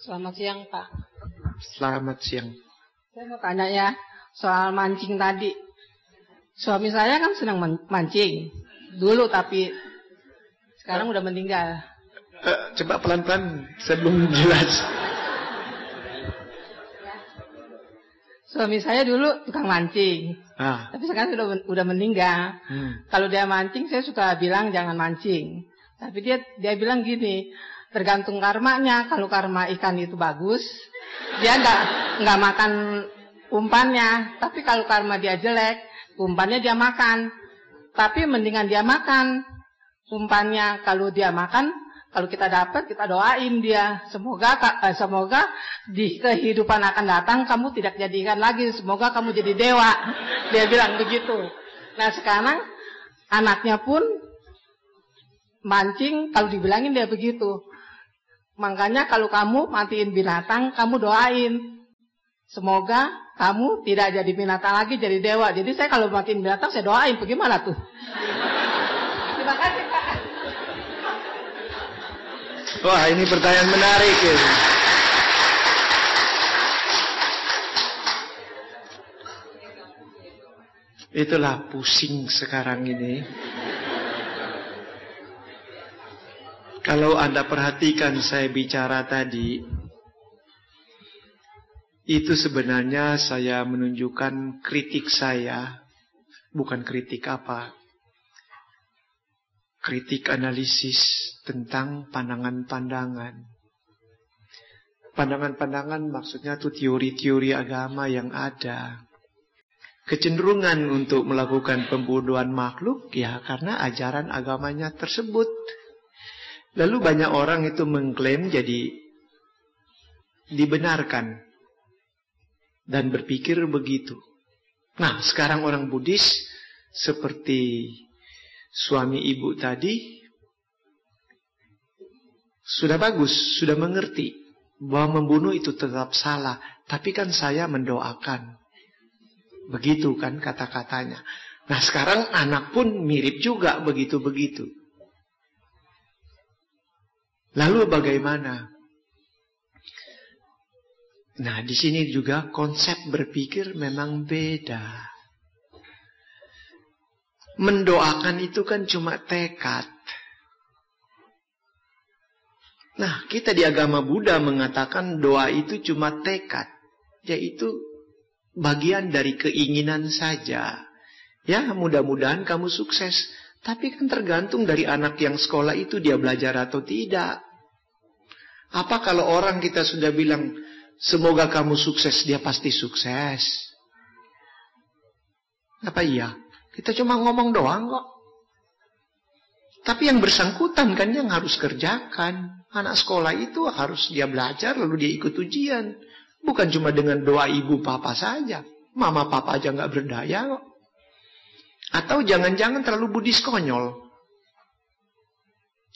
Selamat siang, Pak. Selamat siang. Saya mau tanya ya, soal mancing tadi. Suami saya kan senang mancing dulu, tapi sekarang udah meninggal. Coba pelan-pelan sebelum jelas. Suami saya dulu tukang mancing, tapi sekarang udah meninggal. Kalau dia mancing, saya suka bilang jangan mancing. Tapi dia bilang gini, tergantung karmanya. Kalau karma ikan itu bagus, dia nggak makan umpannya. Tapi kalau karma dia jelek, umpannya dia makan. Tapi mendingan dia makan umpannya. Kalau dia makan, kalau kita dapat, kita doain dia. Semoga di kehidupan akan datang kamu tidak jadi ikan lagi. Semoga kamu jadi dewa. Dia bilang begitu. Nah sekarang anaknya pun mancing, kalau dibilangin dia begitu. Makanya kalau kamu matiin binatang, kamu doain. Semoga kamu tidak jadi binatang lagi, jadi dewa. Jadi saya kalau matiin binatang, saya doain. Bagaimana tuh? Terima kasih, Pak. Wah, ini pertanyaan menarik ya. Itulah pusing sekarang ini. Kalau Anda perhatikan saya bicara tadi, itu sebenarnya saya menunjukkan kritik saya, bukan kritik apa, kritik analisis tentang pandangan-pandangan. Pandangan-pandangan maksudnya itu teori-teori agama yang ada. Kecenderungan untuk melakukan pembunuhan makhluk, ya karena ajaran agamanya tersebut. Lalu banyak orang itu mengklaim jadi dibenarkan dan berpikir begitu. Nah, sekarang orang Buddhis seperti suami ibu tadi sudah bagus, sudah mengerti bahwa membunuh itu tetap salah, tapi kan saya mendoakan. Begitu kan kata-katanya. Nah, sekarang anak pun mirip juga begitu-begitu. Lalu bagaimana? Nah, di sini juga konsep berpikir memang beda. Mendoakan itu kan cuma tekad. Nah, kita di agama Buddha mengatakan doa itu cuma tekad. Yaitu bagian dari keinginan saja. Ya, mudah-mudahan kamu sukses. Tapi kan tergantung dari anak yang sekolah itu dia belajar atau tidak. Apa kalau orang kita sudah bilang, semoga kamu sukses, dia pasti sukses? Apa iya? Kita cuma ngomong doang kok. Tapi yang bersangkutan kan yang harus kerjakan. Anak sekolah itu harus dia belajar lalu dia ikut ujian. Bukan cuma dengan doa ibu papa saja. Mama papa aja gak berdaya kok. Atau jangan-jangan terlalu Buddhis konyol.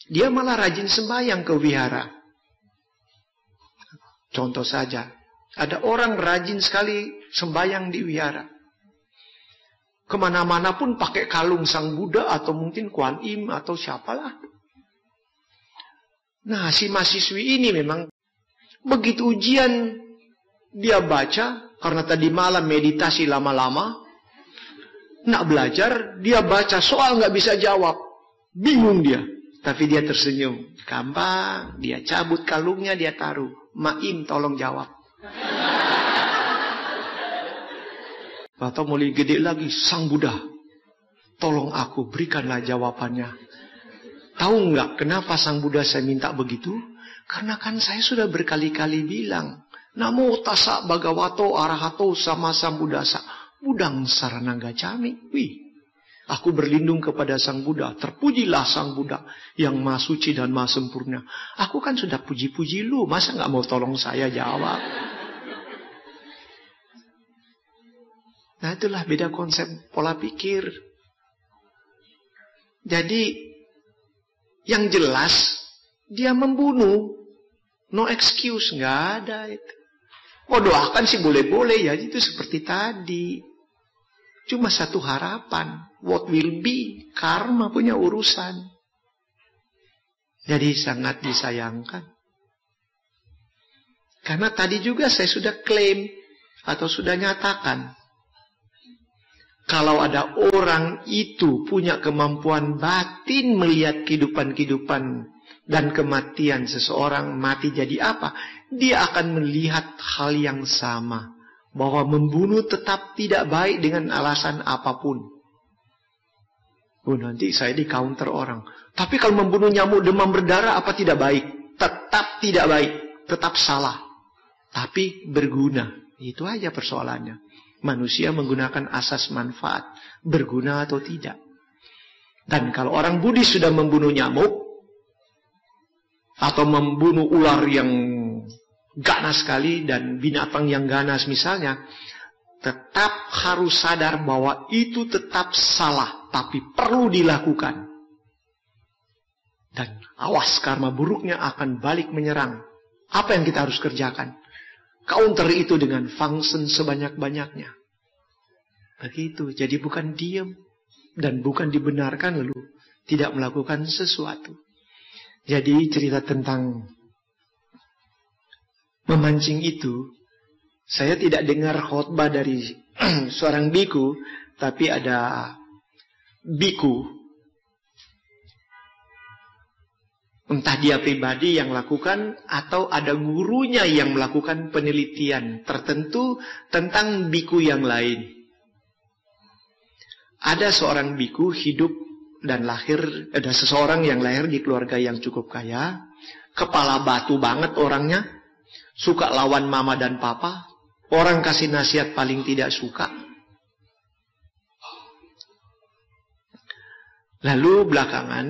Dia malah rajin sembahyang ke wihara. Contoh saja, ada orang rajin sekali sembahyang di wihara. Kemana-mana pun pakai kalung Sang Buddha atau mungkin Kuan Im atau siapalah. Nah, si mahasiswi ini memang begitu ujian dia baca, karena tadi malam meditasi lama-lama, nak belajar, dia baca soal nggak bisa jawab. Bingung dia. Tapi dia tersenyum. Gampang. Dia cabut kalungnya, dia taruh. Maim tolong jawab. Atau mulai gede lagi. Sang Buddha, tolong aku, berikanlah jawabannya. Tahu nggak kenapa Sang Buddha saya minta begitu? Karena kan saya sudah berkali-kali bilang. Namo tassa bhagavato arahato sama sambuddhassa. Budang saranang gacami. Wih, aku berlindung kepada Sang Buddha. Terpujilah Sang Buddha yang maha suci dan maha sempurna. Aku kan sudah puji-puji lu. Masa gak mau tolong saya jawab? Nah, itulah beda konsep pola pikir. Jadi, yang jelas, dia membunuh. No excuse, gak ada itu. Mau doakan sih boleh-boleh ya. Itu seperti tadi. Cuma satu harapan. What will be? Karma punya urusan. Jadi sangat disayangkan. Karena tadi juga saya sudah klaim atau sudah nyatakan. Kalau ada orang itu punya kemampuan batin melihat kehidupan-kehidupan dan kematian seseorang, mati jadi apa? Dia akan melihat hal yang sama. Bahwa membunuh tetap tidak baik dengan alasan apapun. Oh, nanti saya di counter orang. Tapi kalau membunuh nyamuk demam berdarah apa tidak baik? Tetap tidak baik. Tetap salah. Tapi berguna. Itu aja persoalannya. Manusia menggunakan asas manfaat. Berguna atau tidak. Dan kalau orang Buddhis sudah membunuh nyamuk. Atau membunuh ular yang ganas sekali dan binatang yang ganas misalnya. Tetap harus sadar bahwa itu tetap salah. Tapi perlu dilakukan. Dan awas karma buruknya akan balik menyerang. Apa yang kita harus kerjakan? Counter itu dengan function sebanyak-banyaknya. Begitu. Jadi bukan diam. Dan bukan dibenarkan lalu tidak melakukan sesuatu. Jadi cerita tentang memancing itu, saya tidak dengar khotbah dari seorang biku, tapi ada biku, entah dia pribadi yang lakukan atau ada gurunya yang melakukan penelitian tertentu tentang biku yang lain. Ada seorang biku hidup dan lahir, ada seseorang yang lahir di keluarga yang cukup kaya, kepala batu banget orangnya, suka lawan mama dan papa, orang kasih nasihat paling tidak suka. Lalu belakangan,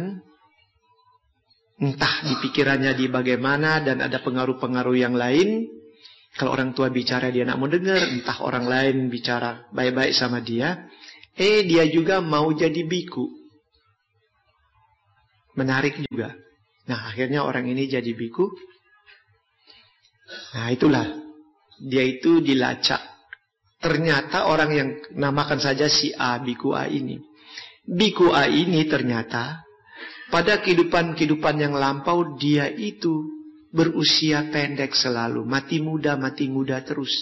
entah di pikirannya di bagaimana dan ada pengaruh-pengaruh yang lain. Kalau orang tua bicara dia nak mau dengar, entah orang lain bicara baik-baik sama dia. Dia juga mau jadi biku. Menarik juga. Nah akhirnya orang ini jadi biku. Nah itulah. Dia itu dilacak. Ternyata orang yang namakan saja si A, biku A ini. Biku A ini ternyata pada kehidupan-kehidupan yang lampau dia itu berusia pendek selalu. Mati muda terus.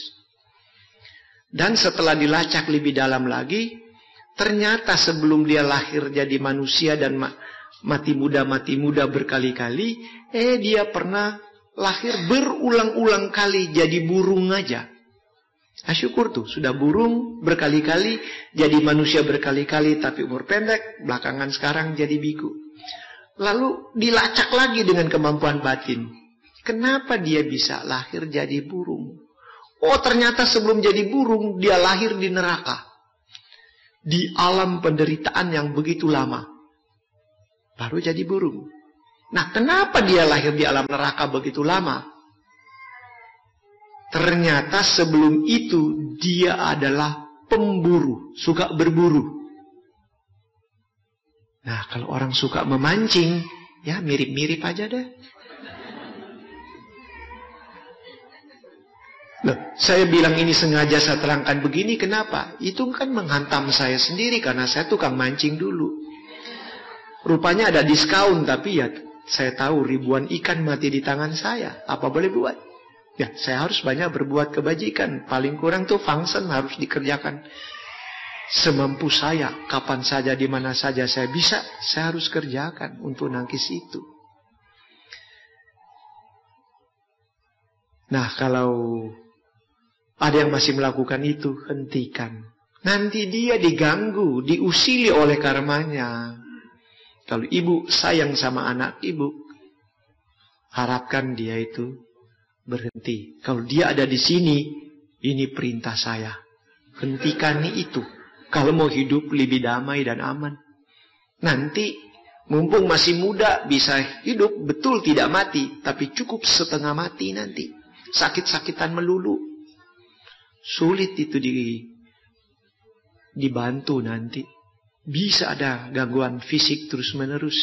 Dan setelah dilacak lebih dalam lagi, ternyata sebelum dia lahir jadi manusia dan mati muda berkali-kali, dia pernah lahir berulang-ulang kali jadi burung aja. Nah, syukur tuh, sudah burung berkali-kali, jadi manusia berkali-kali tapi umur pendek, belakangan sekarang jadi biku. Lalu dilacak lagi dengan kemampuan batin. Kenapa dia bisa lahir jadi burung? Oh, ternyata sebelum jadi burung dia lahir di neraka. Di alam penderitaan yang begitu lama. Baru jadi burung. Nah, kenapa dia lahir di alam neraka begitu lama? Ternyata sebelum itu dia adalah pemburu, suka berburu. Nah, kalau orang suka memancing, ya mirip-mirip aja deh. Loh, saya bilang ini sengaja saya terangkan begini, kenapa? Itu kan menghantam saya sendiri karena saya tukang mancing dulu. Rupanya ada diskon, tapi ya saya tahu ribuan ikan mati di tangan saya. Apa boleh buat? Ya, saya harus banyak berbuat kebajikan. Paling kurang tuh function harus dikerjakan semampu saya. Kapan saja, di mana saja saya bisa, saya harus kerjakan untuk nangkis itu. Nah, kalau ada yang masih melakukan itu, hentikan. Nanti dia diganggu, diusili oleh karmanya. Kalau ibu sayang sama anak ibu, harapkan dia itu berhenti. Kalau dia ada di sini, ini perintah saya. Hentikan itu. Kalau mau hidup lebih damai dan aman. Nanti, mumpung masih muda, bisa hidup, betul tidak mati. Tapi cukup setengah mati nanti. Sakit-sakitan melulu. Sulit itu dibantu nanti. Bisa ada gangguan fisik terus-menerus.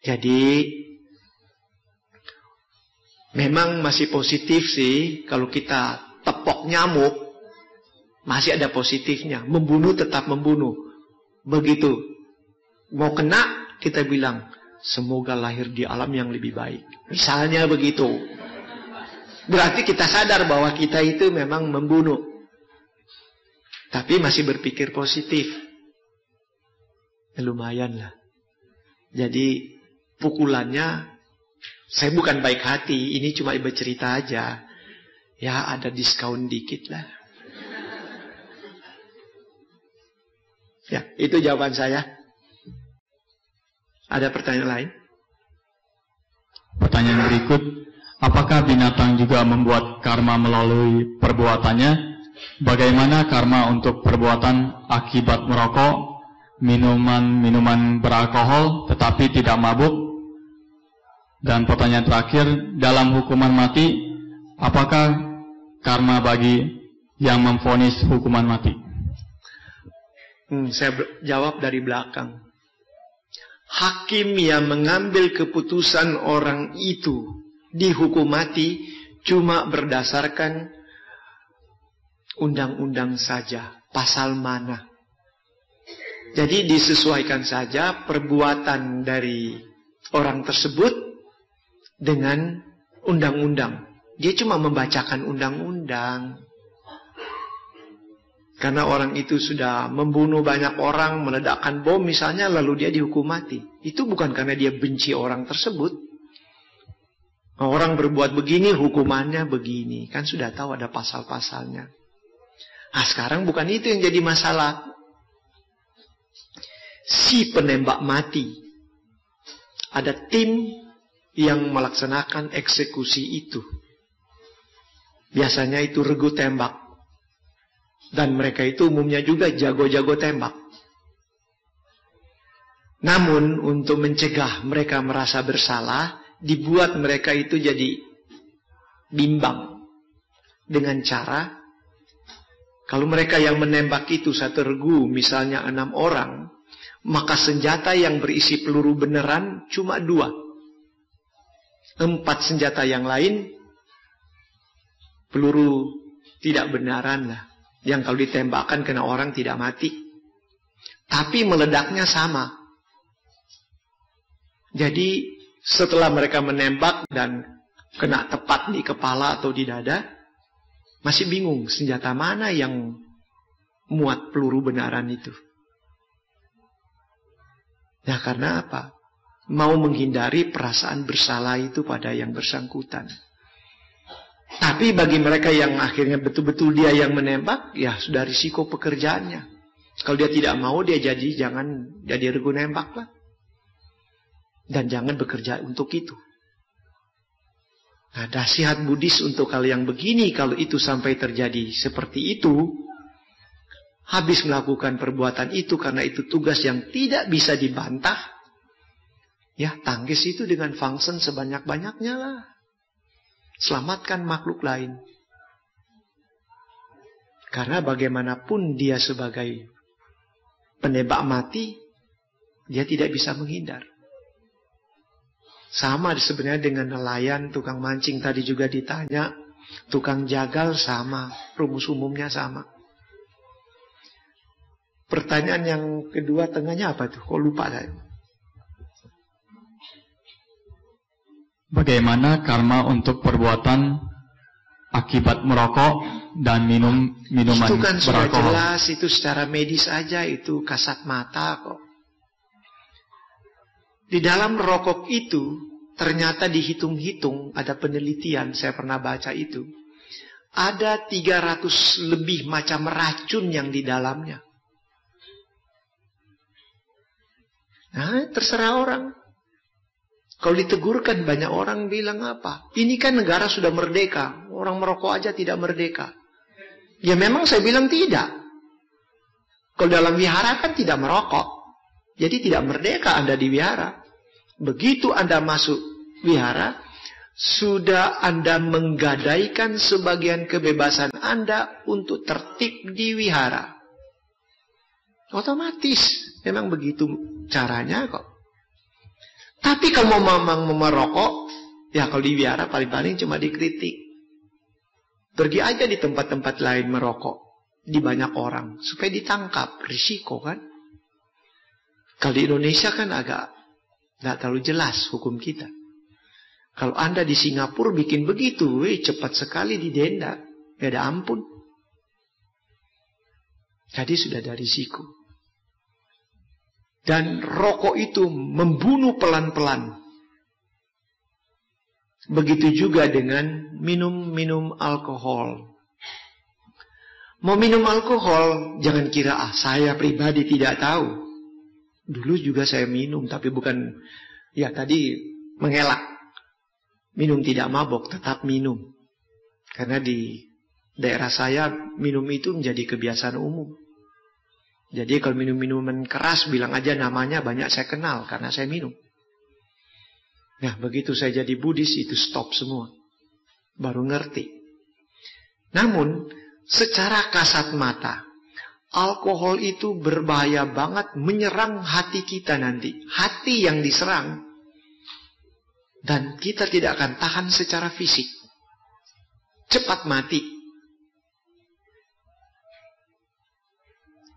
Jadi, memang masih positif sih. Kalau kita tepok nyamuk, masih ada positifnya. Membunuh tetap membunuh. Begitu. Mau kena, kita bilang, semoga lahir di alam yang lebih baik. Misalnya begitu. Berarti kita sadar bahwa kita itu memang membunuh. Tapi masih berpikir positif. Lumayan lah. Jadi pukulannya, saya bukan baik hati, ini cuma bercerita aja. Ya ada diskon dikit lah. Ya, itu jawaban saya. Ada pertanyaan lain? Pertanyaan berikut, apakah binatang juga membuat karma melalui perbuatannya? Bagaimana karma untuk perbuatan akibat merokok, minuman beralkohol tetapi tidak mabuk? Dan pertanyaan terakhir, dalam hukuman mati, apakah karma bagi yang memvonis hukuman mati? Saya jawab dari belakang. Hakim yang mengambil keputusan orang itu dihukum mati cuma berdasarkan undang-undang saja, pasal mana. Jadi disesuaikan saja perbuatan dari orang tersebut dengan undang-undang. Dia cuma membacakan undang-undang. Karena orang itu sudah membunuh banyak orang, meledakkan bom misalnya, lalu dia dihukum mati. Itu bukan karena dia benci orang tersebut. Orang berbuat begini, hukumannya begini. Kan sudah tahu ada pasal-pasalnya. Nah sekarang bukan itu yang jadi masalah. Si penembak mati. Ada tim yang melaksanakan eksekusi itu. Biasanya itu regu tembak. Dan mereka itu umumnya juga jago-jago tembak. Namun untuk mencegah mereka merasa bersalah, dibuat mereka itu jadi bimbang. Dengan cara, kalau mereka yang menembak itu satu regu, misalnya 6 orang, maka senjata yang berisi peluru beneran cuma 2. 4 senjata yang lain, peluru tidak benaran lah. Yang kalau ditembakkan kena orang tidak mati. Tapi meledaknya sama. Jadi setelah mereka menembak dan kena tepat di kepala atau di dada, masih bingung senjata mana yang muat peluru benaran itu. Nah karena apa? Mau menghindari perasaan bersalah itu pada yang bersangkutan. Tapi bagi mereka yang akhirnya betul-betul dia yang menembak, ya sudah risiko pekerjaannya. Kalau dia tidak mau, dia jangan jadi regu nembak lah. Dan jangan bekerja untuk itu. Nah, nasihat Buddhis untuk hal yang begini, kalau itu sampai terjadi seperti itu, habis melakukan perbuatan itu karena itu tugas yang tidak bisa dibantah, ya tangkis itu dengan function sebanyak-banyaknya lah. Selamatkan makhluk lain. Karena bagaimanapun dia sebagai penembak mati, dia tidak bisa menghindar. Sama sebenarnya dengan nelayan, tukang mancing tadi juga ditanya, tukang jagal sama, rumus umumnya sama. Pertanyaan yang kedua tengahnya apa tuh? Kok lupa saya? Bagaimana karma untuk perbuatan akibat merokok dan minuman beralkohol? Itu kan sudah jelas, itu secara medis aja, itu kasat mata kok. Di dalam rokok itu, ternyata dihitung-hitung, ada penelitian, saya pernah baca itu. Ada 300 lebih macam racun yang di dalamnya. Nah, terserah orang. Kalau ditegurkan banyak orang bilang apa? Ini kan negara sudah merdeka. Orang merokok aja tidak merdeka. Ya memang saya bilang tidak. Kalau dalam wihara kan tidak merokok. Jadi tidak merdeka Anda di wihara. Begitu Anda masuk wihara, sudah Anda menggadaikan sebagian kebebasan Anda untuk tertib di wihara. Otomatis. Memang begitu caranya kok. Tapi kalau memang merokok, ya kalau di wihara paling-paling cuma dikritik. Pergi aja di tempat-tempat lain merokok. Di banyak orang. Supaya ditangkap. Risiko kan. Kalau di Indonesia kan agak tidak terlalu jelas hukum kita. Kalau Anda di Singapura bikin begitu, cepat sekali didenda. Gak ada ampun. Jadi sudah ada risiko. Dan rokok itu membunuh pelan-pelan. Begitu juga dengan minum alkohol. Mau minum alkohol, jangan kira, saya pribadi tidak tahu. Dulu juga saya minum, tapi bukan, tadi mengelak. Minum tidak mabok, tetap minum. Karena di daerah saya, minum itu menjadi kebiasaan umum. Jadi kalau minum minuman keras, bilang aja namanya banyak saya kenal, karena saya minum. Nah, begitu saya jadi Buddhis, itu stop semua. Baru ngerti. Namun, secara kasat mata, alkohol itu berbahaya banget, menyerang hati kita nanti. Hati yang diserang. Dan kita tidak akan tahan secara fisik. Cepat mati.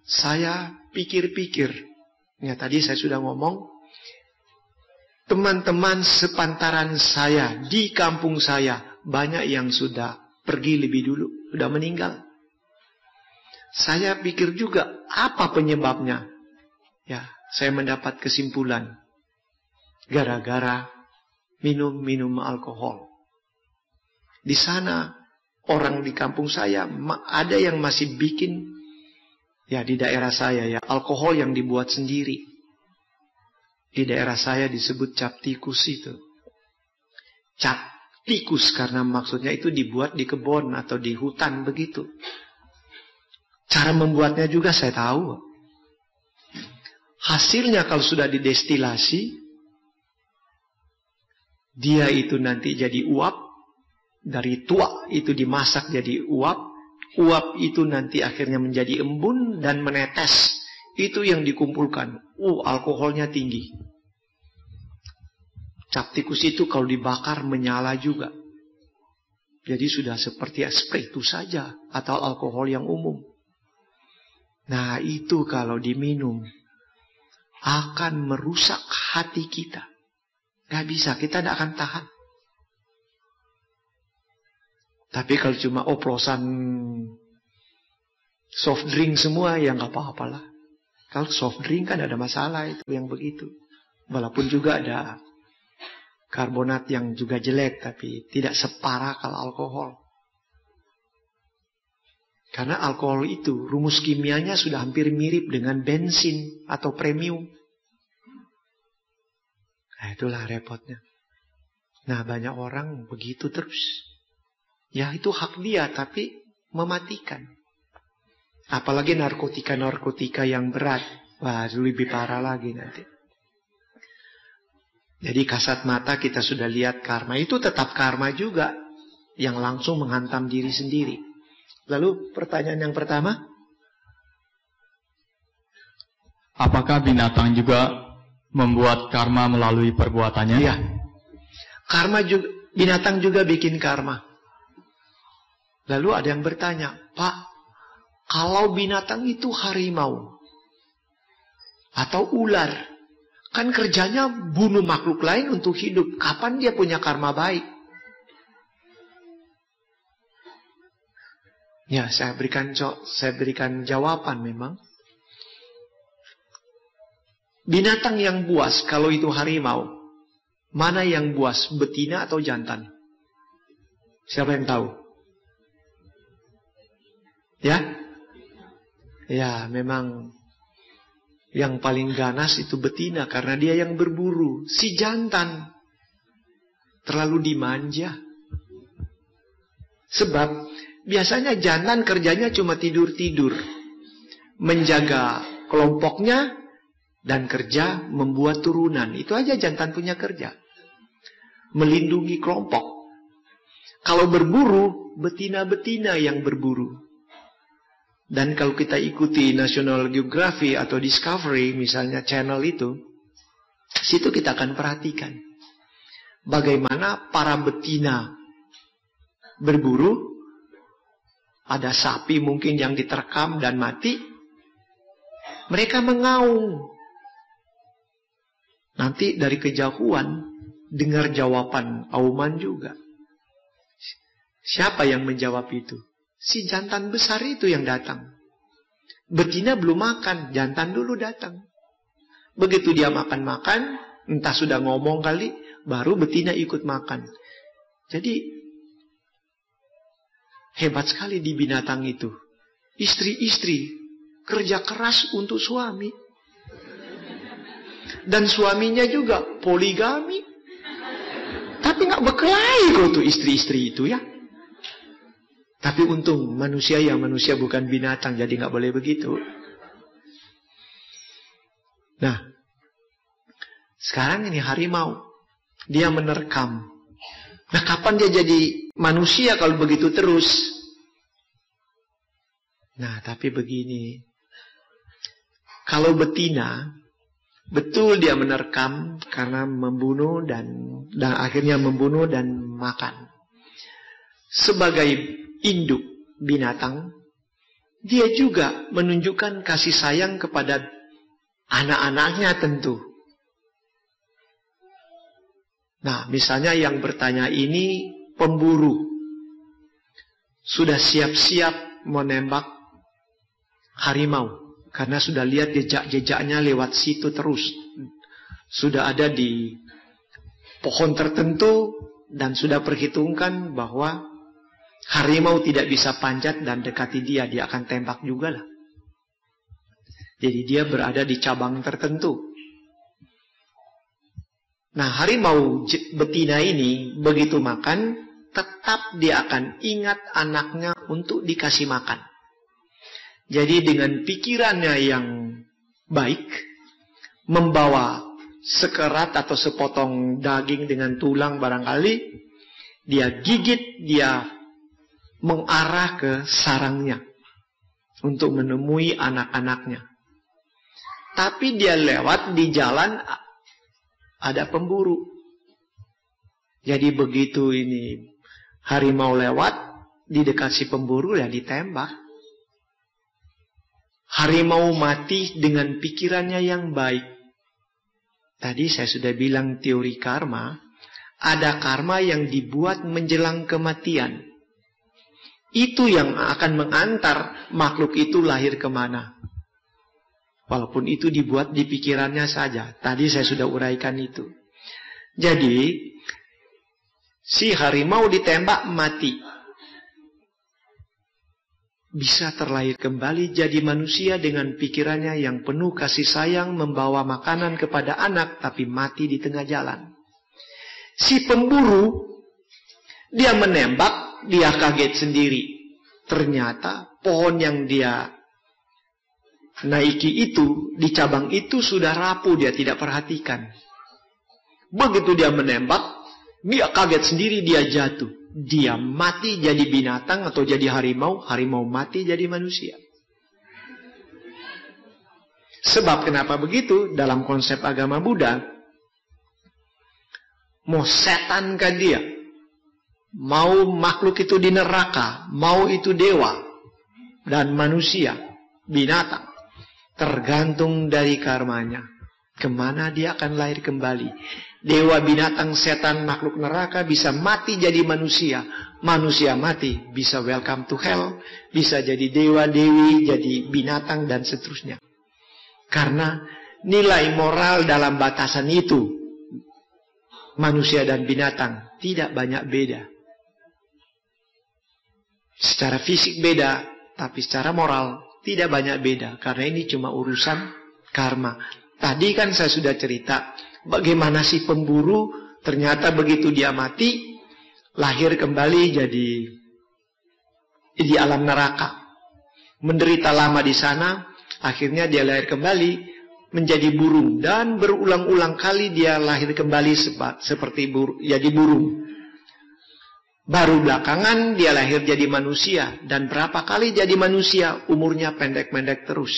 Saya pikir-pikir. Tadi saya sudah ngomong. Teman-teman sepantaran saya di kampung saya, banyak yang sudah pergi lebih dulu, sudah meninggal. Saya pikir juga, apa penyebabnya? Saya mendapat kesimpulan. Gara-gara minum alkohol. Di sana, orang di kampung saya, ada yang masih bikin, di daerah saya, alkohol yang dibuat sendiri. Di daerah saya disebut cap tikus itu. Cap tikus karena maksudnya itu dibuat di kebun atau di hutan begitu. Cara membuatnya juga saya tahu. Hasilnya kalau sudah didestilasi, dia itu nanti jadi uap. Dari tuak itu dimasak jadi uap. Uap itu nanti akhirnya menjadi embun dan menetes. Itu yang dikumpulkan. Alkoholnya tinggi. Cap tikus itu kalau dibakar menyala juga. Jadi sudah seperti spiritus saja. Atau alkohol yang umum. Nah itu kalau diminum. Akan merusak hati kita. Gak bisa, kita tidak akan tahan. Tapi kalau cuma oplosan soft drink semua, ya gak apa-apalah. Kalau soft drink kan ada masalah itu yang begitu. Walaupun juga ada karbonat yang juga jelek, tapi tidak separah kalau alkohol. Karena alkohol itu rumus kimianya sudah hampir mirip dengan bensin atau premium. Nah itulah repotnya. Nah banyak orang begitu terus. Ya itu hak dia tapi mematikan. Apalagi narkotika yang berat. Wah, lebih parah lagi nanti. Jadi kasat mata kita sudah lihat karma. Itu tetap karma juga. Yang langsung menghantam diri sendiri. Lalu pertanyaan yang pertama. Apakah binatang juga membuat karma melalui perbuatannya? Iya. Binatang juga bikin karma. Lalu ada yang bertanya, Pak, kalau binatang itu harimau atau ular, kan kerjanya bunuh makhluk lain untuk hidup. Kapan dia punya karma baik? Ya, saya berikan jawaban memang. Binatang yang buas, kalau itu harimau, mana yang buas, betina atau jantan? Siapa yang tahu? Ya? Ya, memang yang paling ganas itu betina karena dia yang berburu. Si jantan terlalu dimanja. Sebab biasanya jantan kerjanya cuma tidur-tidur, menjaga kelompoknya dan kerja membuat turunan. Itu aja jantan punya kerja. Melindungi kelompok. Kalau berburu, betina-betina yang berburu. Dan kalau kita ikuti National Geographic atau Discovery, misalnya channel itu, situ kita akan perhatikan bagaimana para betina berburu. Ada sapi mungkin yang diterkam dan mati. Mereka mengaung. Nanti dari kejauhan dengar jawaban auman juga. Siapa yang menjawab itu? Si jantan besar itu yang datang. Betina belum makan, jantan dulu datang. Begitu dia makan-makan, entah sudah ngomong kali, baru betina ikut makan. Jadi hebat sekali di binatang itu. Istri-istri kerja keras untuk suami. Dan suaminya juga poligami. Tapi gak berkelahi kok tuh istri-istri itu ya. Tapi untung manusia bukan binatang, jadi gak boleh begitu. Nah, sekarang ini harimau. Dia menerkam. Nah, kapan dia jadi manusia kalau begitu terus? Nah, tapi begini. Kalau betina, betul dia menerkam karena membunuh dan akhirnya membunuh dan makan. Sebagai induk binatang, dia juga menunjukkan kasih sayang kepada anak-anaknya tentu. Nah, misalnya yang bertanya ini pemburu. Sudah siap-siap menembak harimau. Karena sudah lihat jejak-jejaknya lewat situ terus. Sudah ada di pohon tertentu dan sudah perhitungkan bahwa harimau tidak bisa panjat dan dekati dia akan tembak juga lah. Jadi dia berada di cabang tertentu. Nah, harimau betina ini begitu makan, tetap dia akan ingat anaknya untuk dikasih makan. Jadi dengan pikirannya yang baik, membawa sekerat atau sepotong daging dengan tulang barangkali, dia gigit, dia mengarah ke sarangnya untuk menemui anak-anaknya. Tapi dia lewat di jalan ada pemburu. Jadi begitu ini harimau lewat di dekat si pemburu ya ditembak. Harimau mati dengan pikirannya yang baik. Tadi saya sudah bilang teori karma. Ada karma yang dibuat menjelang kematian. Itu yang akan mengantar makhluk itu lahir kemana. Walaupun itu dibuat di pikirannya saja. Tadi saya sudah uraikan itu. Jadi, si harimau ditembak mati. Bisa terlahir kembali jadi manusia dengan pikirannya yang penuh kasih sayang, membawa makanan kepada anak, tapi mati di tengah jalan. Si pemburu, dia menembak, dia kaget sendiri. Ternyata pohon yang dia naiki itu, di cabang itu sudah rapuh, dia tidak perhatikan. Begitu dia menembak, dia kaget sendiri, dia jatuh. Dia mati jadi binatang atau jadi harimau, harimau mati jadi manusia. Sebab kenapa begitu? Dalam konsep agama Buddha, mau setan kan dia, mau makhluk itu di neraka, mau itu dewa dan manusia, binatang, tergantung dari karmanya. Kemana dia akan lahir kembali. Dewa, binatang, setan, makhluk neraka bisa mati jadi manusia. Manusia mati bisa welcome to hell. Bisa jadi dewa, dewi, jadi binatang dan seterusnya. Karena nilai moral dalam batasan itu, manusia dan binatang tidak banyak beda. Secara fisik beda, tapi secara moral tidak banyak beda. Karena ini cuma urusan karma. Tadi kan saya sudah cerita bagaimana si pemburu ternyata begitu dia mati, lahir kembali jadi di alam neraka. Menderita lama di sana, akhirnya dia lahir kembali menjadi burung. Dan berulang-ulang kali dia lahir kembali seperti jadi burung. Baru belakangan dia lahir jadi manusia. Dan berapa kali jadi manusia, umurnya pendek-pendek terus.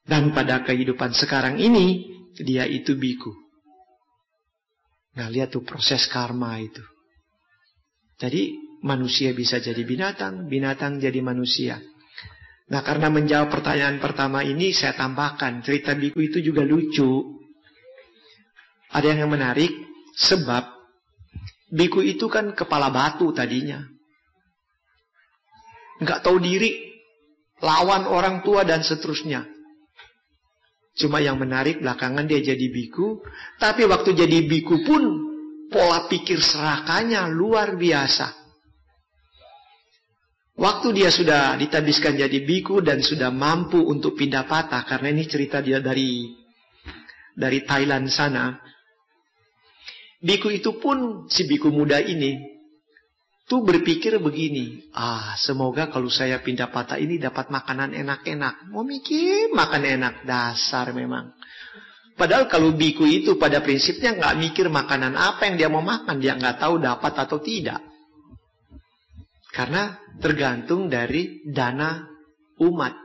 Dan pada kehidupan sekarang ini, dia itu biku. Nah, lihat tuh proses karma itu. Jadi, manusia bisa jadi binatang, binatang jadi manusia. Nah, karena menjawab pertanyaan pertama ini, saya tambahkan, cerita biku itu juga lucu. Ada yang menarik, Sebab biku itu kan kepala batu tadinya. Nggak tahu diri, lawan orang tua dan seterusnya. Cuma yang menarik belakangan dia jadi biku. Tapi waktu jadi biku pun pola pikir serakahnya luar biasa. Waktu dia sudah ditabiskan jadi biku dan sudah mampu untuk pindah patah. Karena ini cerita dia dari Thailand sana. Biku itu pun, si biku muda ini tuh berpikir begini, semoga kalau saya pindah patah ini dapat makanan enak-enak. Mau mikir makan enak, dasar memang. Padahal kalau biku itu pada prinsipnya nggak mikir makanan apa yang dia mau makan, dia nggak tahu dapat atau tidak. Karena tergantung dari dana umat.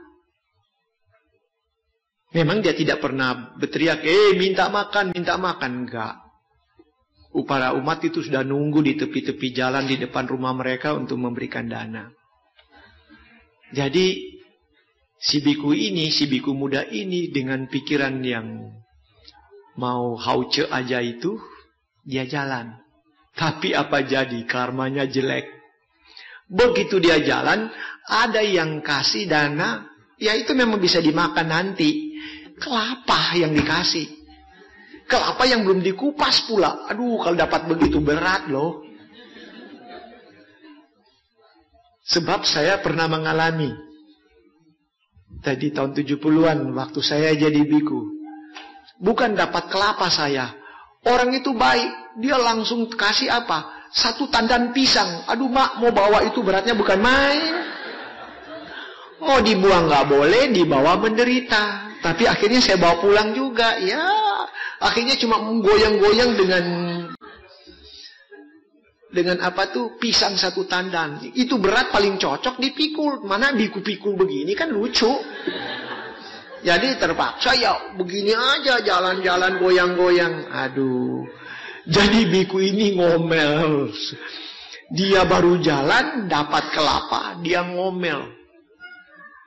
Memang dia tidak pernah berteriak, minta makan, enggak. Para umat itu sudah nunggu di tepi-tepi jalan di depan rumah mereka untuk memberikan dana. Jadi si biku muda ini dengan pikiran yang mau hauce aja itu, dia jalan. Tapi apa jadi? Karmanya jelek. Begitu dia jalan, ada yang kasih dana, ya itu memang bisa dimakan nanti. Kelapa yang dikasih. Kelapa yang belum dikupas pula. Aduh, kalau dapat begitu berat loh. Sebab saya pernah mengalami. Tadi tahun 70-an waktu saya jadi biku. Bukan dapat kelapa saya. Orang itu baik. Dia langsung kasih apa? 1 tandan pisang. Aduh mak, mau bawa itu beratnya bukan main. Mau dibuang gak boleh, dibawa menderita. Tapi akhirnya saya bawa pulang juga. Ya, akhirnya cuma menggoyang-goyang dengan apa tuh, pisang 1 tandan. Itu berat paling cocok dipikul. Mana biku-pikul begini kan lucu. Jadi terpaksa ya begini aja, jalan-jalan goyang-goyang. Aduh. Jadi biku ini ngomel. Dia baru jalan dapat kelapa, dia ngomel.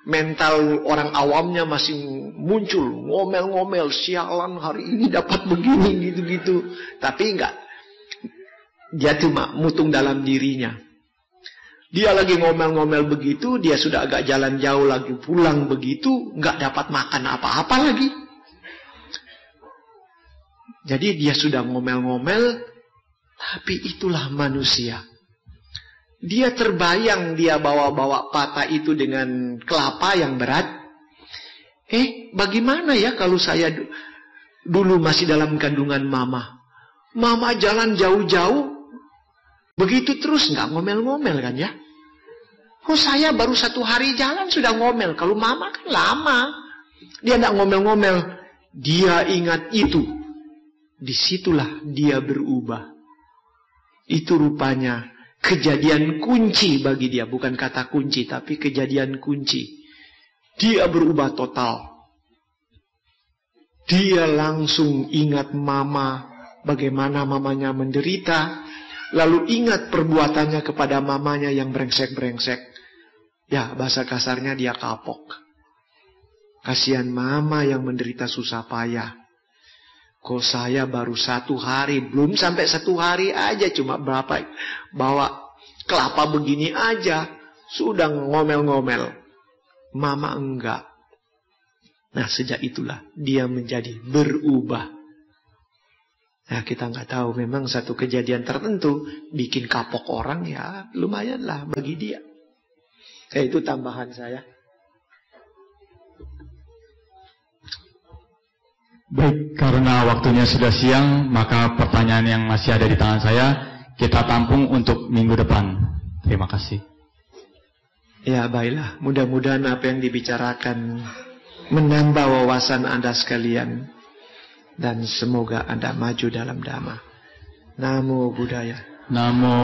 Mental orang awamnya masih muncul, ngomel-ngomel, sialan hari ini dapat begini, gitu-gitu. Tapi enggak. Dia cuma mutung dalam dirinya. Dia lagi ngomel-ngomel begitu, dia sudah agak jalan jauh lagi, pulang begitu, enggak dapat makan apa-apa lagi. Jadi dia sudah ngomel-ngomel, tapi itulah manusia. Dia terbayang dia bawa-bawa patah itu dengan kelapa yang berat. Bagaimana ya kalau saya dulu masih dalam kandungan mama. Mama jalan jauh-jauh. Begitu terus nggak ngomel-ngomel kan ya. Saya baru 1 hari jalan sudah ngomel. Kalau mama kan lama. Dia nggak ngomel-ngomel. Dia ingat itu. Disitulah dia berubah. Itu rupanya kejadian kunci bagi dia. Bukan kata kunci, tapi kejadian kunci. Dia berubah total. Dia langsung ingat mama. Bagaimana mamanya menderita. Lalu ingat perbuatannya kepada mamanya yang brengsek-brengsek. Ya, bahasa kasarnya dia kapok. Kasihan mama yang menderita susah payah. Kok saya baru 1 hari, belum sampai 1 hari aja, cuma berapa, bawa kelapa begini aja, sudah ngomel-ngomel. Mama enggak. Nah, sejak itulah dia menjadi berubah. Nah, kita nggak tahu, memang satu kejadian tertentu bikin kapok orang, ya lumayanlah bagi dia. Itu tambahan saya. Baik, karena waktunya sudah siang, maka pertanyaan yang masih ada di tangan saya kita tampung untuk minggu depan. Terima kasih. Ya, baiklah. Mudah-mudahan apa yang dibicarakan menambah wawasan Anda sekalian. Dan semoga Anda maju dalam dhamma. Namo Buddhaya. Namo